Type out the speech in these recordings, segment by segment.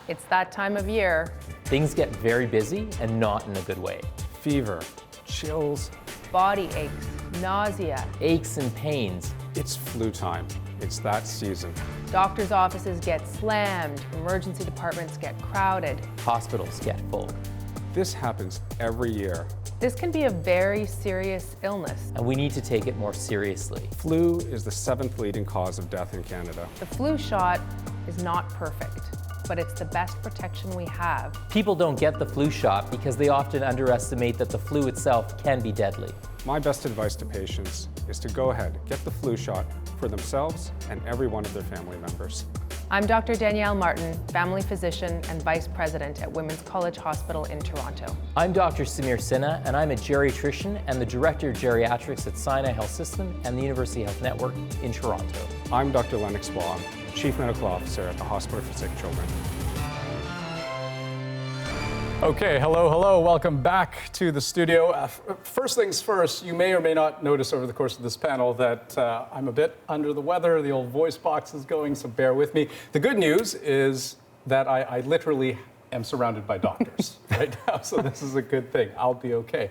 It's that time of year. Things get very busy and not in a good way. Fever, chills. Body aches, nausea. Aches and pains. It's flu time. It's that season. Doctors' offices get slammed. Emergency departments get crowded. Hospitals get full. This happens every year. This can be a very serious illness. And we need to take it more seriously. Flu is the 7th leading cause of death in Canada. The flu shot is not perfect, but it's the best protection we have. People don't get the flu shot because they often underestimate that the flu itself can be deadly. My best advice to patients is to go ahead, get the flu shot for themselves and every one of their family members. I'm Dr. Danielle Martin, family physician and vice president at Women's College Hospital in Toronto. I'm Dr. Samir Sinha, and I'm a geriatrician and the director of geriatrics at Sinai Health System and the University Health Network in Toronto. I'm Dr. Lennox Baum, Chief Medical Officer at the Hospital for Sick Children. Okay, hello, welcome back to the studio. First things first, you may or may not notice over the course of this panel that I'm a bit under the weather. The old voice box is going, so bear with me. The good news is that I literally am surrounded by doctors right now, so this is a good thing. I'll be okay.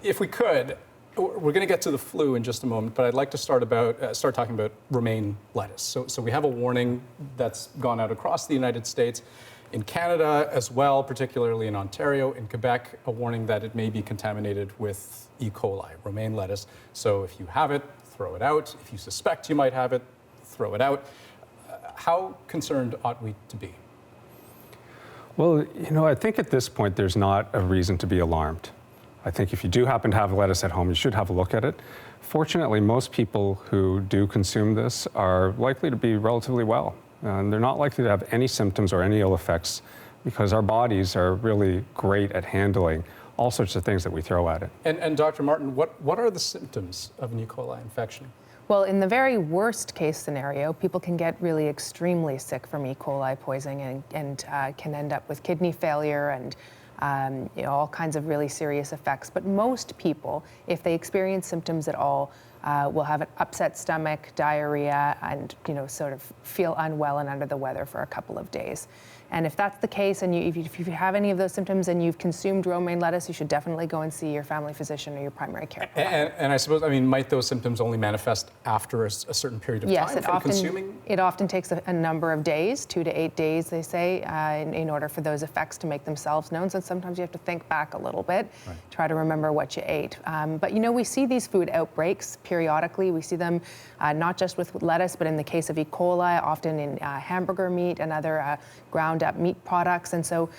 If we could, we're going to get to the flu in just a moment, but I'd like to start talking about romaine lettuce. So we have a warning that's gone out across the United States. In Canada as well, particularly in Ontario, in Quebec, a warning that it may be contaminated with E. coli, romaine lettuce. So if you have it, throw it out. If you suspect you might have it, throw it out. How concerned ought we to be? Well, I think at this point there's not a reason to be alarmed. I think if you do happen to have lettuce at home, you should have a look at it. Fortunately, most people who do consume this are likely to be relatively well. And they're not likely to have any symptoms or any ill effects because our bodies are really great at handling all sorts of things that we throw at it. And Dr. Martin, what are the symptoms of an E. coli infection? Well, in the very worst case scenario, people can get really extremely sick from E. coli poisoning and can end up with kidney failure and all kinds of really serious effects. But most people, if they experience symptoms at all, will have an upset stomach, diarrhea, and sort of feel unwell and under the weather for a couple of days. And if that's the case, and if you have any of those symptoms and you've consumed romaine lettuce, you should definitely go and see your family physician or your primary care provider. And I suppose, might those symptoms only manifest after a certain period of time from consuming? It often takes a number of days, 2 to 8 days, they say, in order for those effects to make themselves known. So sometimes you have to think back a little bit, try to remember what you ate. But we see these food outbreaks periodically. We see them not just with lettuce, but in the case of E. coli, often in hamburger meat and other ground up meat products. And so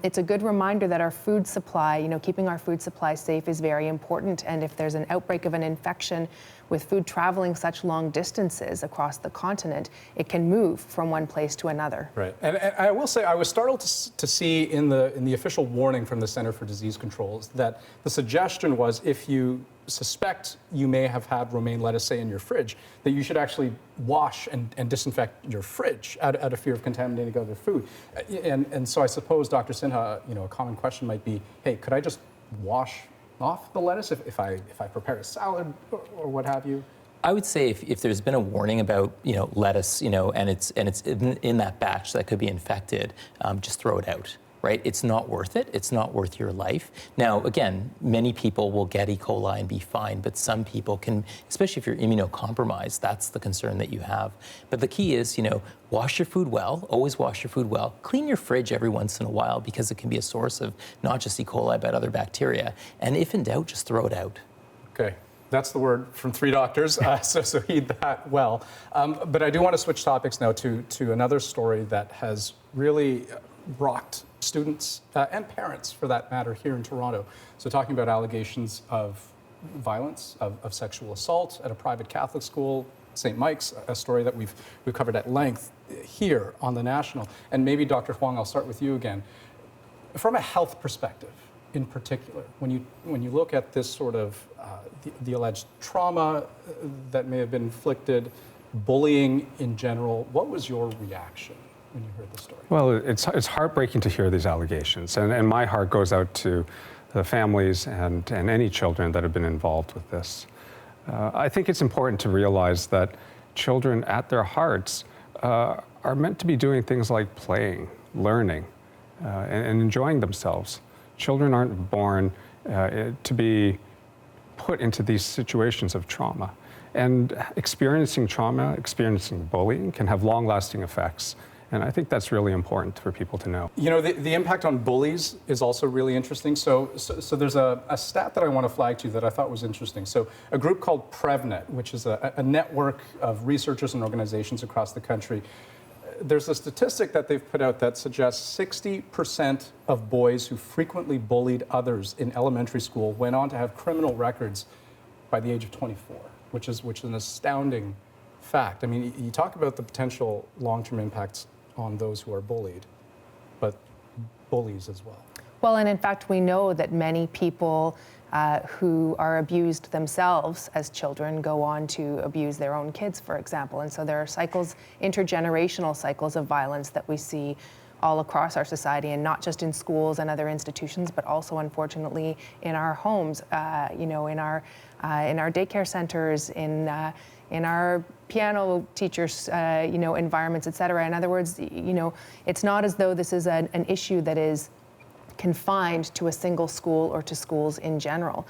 it's a good reminder that our food supply, keeping our food supply safe is very important. And if there's an outbreak of an infection with food traveling such long distances across the continent, it can move from one place to another. Right. And I will say I was startled to see in the official warning from the Center for Disease Control that the suggestion was if you suspect you may have had romaine lettuce, say, in your fridge, that you should actually wash and disinfect your fridge out of fear of contaminating other food. And so I suppose, Dr. Sinha, a common question might be, hey, could I just wash off the lettuce if I prepare a salad or what have you? I would say if there's been a warning about lettuce, and it's in that batch that could be infected, just throw it out. Right? It's not worth it. It's not worth your life. Now, again, many people will get E. coli and be fine, but some people can, especially if you're immunocompromised, that's the concern that you have. But the key is, wash your food well, always wash your food well. Clean your fridge every once in a while because it can be a source of not just E. coli, but other bacteria. And if in doubt, just throw it out. Okay. That's the word from 3 doctors, so heed that well. But I do want to switch topics now to another story that has really rocked students and parents, for that matter, here in Toronto. So talking about allegations of violence, of sexual assault at a private Catholic school, St. Mike's, a story that we've covered at length here on the National. And maybe, Dr. Huang, I'll start with you again. From a health perspective, in particular, when you look at this sort of the alleged trauma that may have been inflicted, bullying in general, what was your reaction when you heard the story? Well, it's heartbreaking to hear these allegations, and my heart goes out to the families and any children that have been involved with this. I think it's important to realize that children at their hearts are meant to be doing things like playing, learning, and enjoying themselves. Children aren't born to be put into these situations of trauma. And experiencing trauma, experiencing bullying can have long-lasting effects. And I think that's really important for people to know. You know, the impact on bullies is also really interesting. So there's a stat that I want to flag to you that I thought was interesting. So a group called PrevNet, which is a network of researchers and organizations across the country, there's a statistic that they've put out that suggests 60% of boys who frequently bullied others in elementary school went on to have criminal records by the age of 24, which is an astounding fact. I mean, you talk about the potential long-term impacts on those who are bullied, but bullies as well. Well, and in fact, we know that many people who are abused themselves as children go on to abuse their own kids, for example. And so there are cycles, intergenerational cycles of violence that we see all across our society, and not just in schools and other institutions, but also, unfortunately, in our homes, you know, in our daycare centers, in our piano teachers, you know, environments, et cetera. In other words, you know, it's not as though this is an issue that is confined to a single school or to schools in general.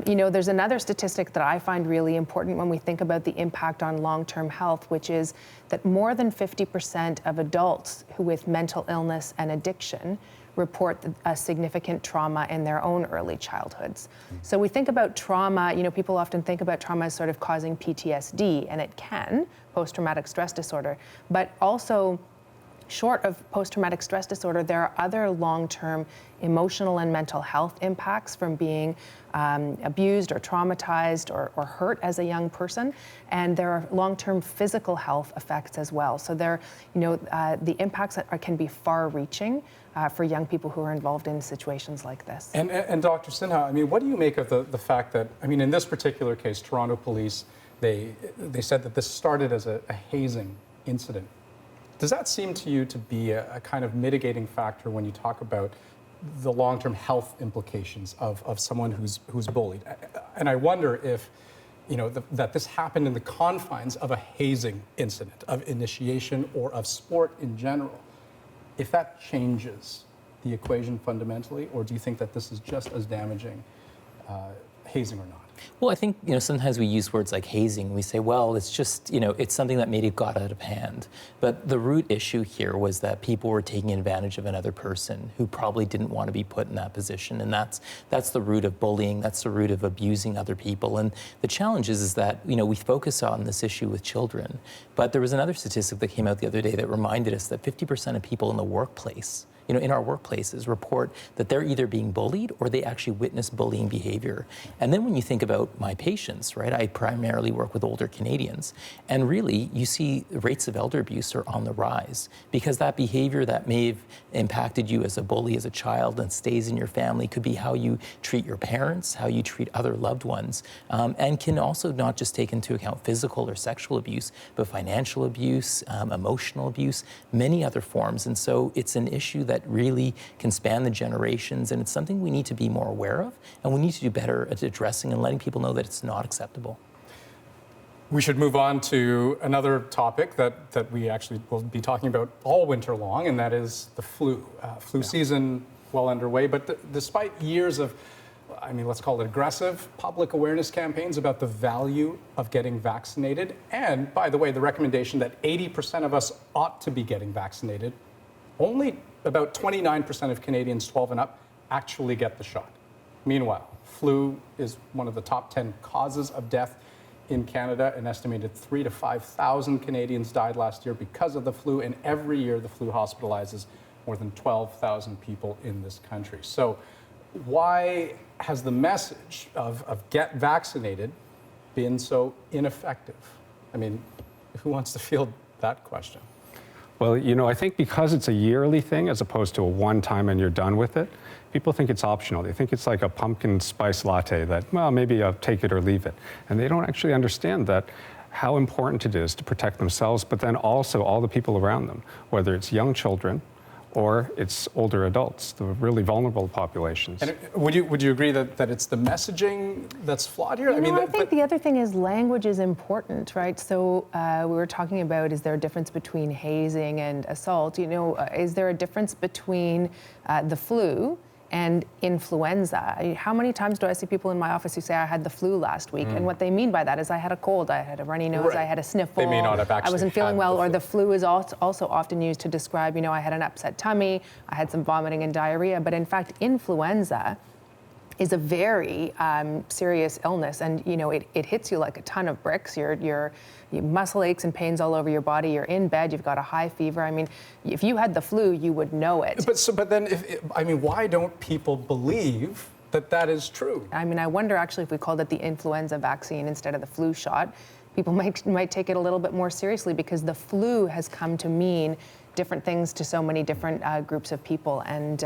You know, there's another statistic that I find really important when we think about the impact on long-term health, which is that more than 50% of adults who with mental illness and addiction report a significant trauma in their own early childhoods. So we think about trauma, you know, people often think about trauma as sort of causing PTSD, and it can, post-traumatic stress disorder, but also short of post-traumatic stress disorder, there are other long-term emotional and mental health impacts from being abused or traumatized or hurt as a young person, and there are long-term physical health effects as well. So there, you know, the impacts can be far-reaching for young people who are involved in situations like this. And Dr. Sinha, I mean, what do you make of the fact that, I mean, in this particular case, Toronto police, they said that this started as a hazing incident. Does that seem to you to be a kind of mitigating factor when you talk about the long-term health implications of someone who's bullied? And I wonder if, you know, that this happened in the confines of a hazing incident, of initiation or of sport in general, if that changes the equation fundamentally, or do you think that this is just as damaging, hazing or not? Well, I think, you know, sometimes we use words like hazing. We say, well, it's just, you know, it's something that maybe got out of hand. But the root issue here was that people were taking advantage of another person who probably didn't want to be put in that position. And that's the root of bullying. That's the root of abusing other people. And the challenge is that, you know, we focus on this issue with children. But there was another statistic that came out the other day that reminded us that 50% of people in the workplace, you know, in our workplaces report that they're either being bullied or they actually witness bullying behavior. And then when you think about my patients, right, I primarily work with older Canadians, and really you see rates of elder abuse are on the rise because that behavior that may have impacted you as a bully as a child and stays in your family could be how you treat your parents, how you treat other loved ones, and can also not just take into account physical or sexual abuse, but financial abuse, emotional abuse, many other forms. And so it's an issue that really can span the generations, and it's something we need to be more aware of, and we need to do better at addressing and letting people know that it's not acceptable. We should move on to another topic that we actually will be talking about all winter long, and that is the flu. Flu season well underway, but despite years of, I mean, let's call it aggressive public awareness campaigns about the value of getting vaccinated, and by the way, the recommendation that 80% of us ought to be getting vaccinated, only about 29% of Canadians 12 and up actually get the shot. Meanwhile, flu is one of the top 10 causes of death in Canada. An estimated 3,000 to 5,000 Canadians died last year because of the flu, and every year the flu hospitalizes more than 12,000 people in this country. So why has the message of get vaccinated been so ineffective? I mean, who wants to field that question? Well, you know, I think because it's a yearly thing as opposed to a one-time and you're done with it, people think it's optional. They think it's like a pumpkin spice latte that, well, maybe I'll take it or leave it. And they don't actually understand that how important it is to protect themselves, but then also all the people around them, whether it's young children or it's older adults, the really vulnerable populations. And would you agree that it's the messaging that's flawed here? I think the other thing is language is important, right? So we were talking about, is there a difference between hazing and assault? Is there a difference between the flu and influenza? How many times do I see people in my office who say, I had the flu last week? And what they mean by that is I had a cold, I had a runny nose, Right. I had a sniffle, They may not have actually I wasn't feeling had well, the or flu. the flu is also often used to describe, I had an upset tummy, I had some vomiting and diarrhea. But in fact, influenza is a very serious illness, and it hits you like a ton of bricks. Your muscle aches and pains all over your body. You're in bed. You've got a high fever. I mean, if you had the flu, you would know it. But then, why don't people believe that is true? I mean, I wonder actually if we called it the influenza vaccine instead of the flu shot, people might take it a little bit more seriously, because the flu has come to mean different things to so many different groups of people, and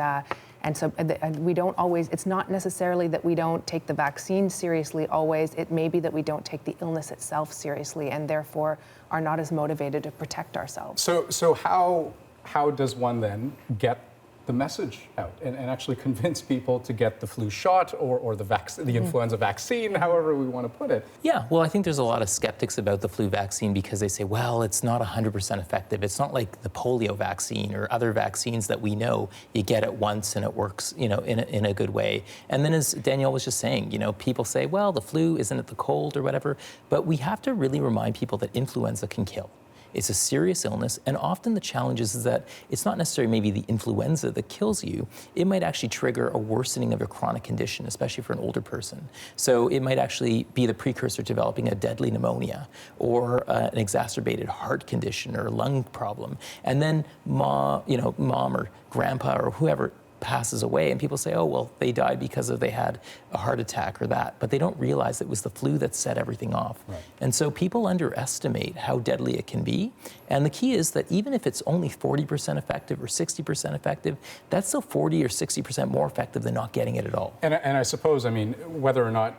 so we don't always, it's not necessarily that we don't take the vaccine seriously always, it may be that we don't take the illness itself seriously, and therefore are not as motivated to protect ourselves. So how does one then get the message out and actually convince people to get the flu shot or the influenza vaccine, however we want to put it? Yeah, well, I think there's a lot of skeptics about the flu vaccine because they say, well, it's not 100% effective. It's not like the polio vaccine or other vaccines that we know you get it once and it works, in a good way. And then, as Danielle was just saying, people say, well, the flu, isn't it the cold or whatever? But we have to really remind people that influenza can kill. It's a serious illness, and often the challenge is that it's not necessarily maybe the influenza that kills you. It might actually trigger a worsening of your chronic condition, especially for an older person. So it might actually be the precursor to developing a deadly pneumonia or an exacerbated heart condition or lung problem. And then mom or grandpa or whoever passes away, and people say, oh, well, they died because they had a heart attack or that, but they don't realize it was the flu that set everything off. Right. And so people underestimate how deadly it can be. And the key is that even if it's only 40% effective or 60% effective, that's still 40 or 60% more effective than not getting it at all. And I suppose, whether or not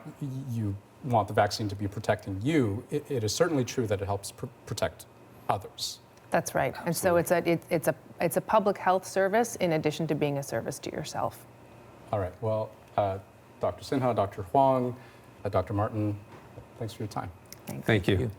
you want the vaccine to be protecting you, it is certainly true that it helps protect others. That's right. Absolutely. And so it's a public health service in addition to being a service to yourself. All right. Well, Dr. Sinha, Dr. Huang, Dr. Martin, thanks for your time. Thanks. Thank you. Thank you.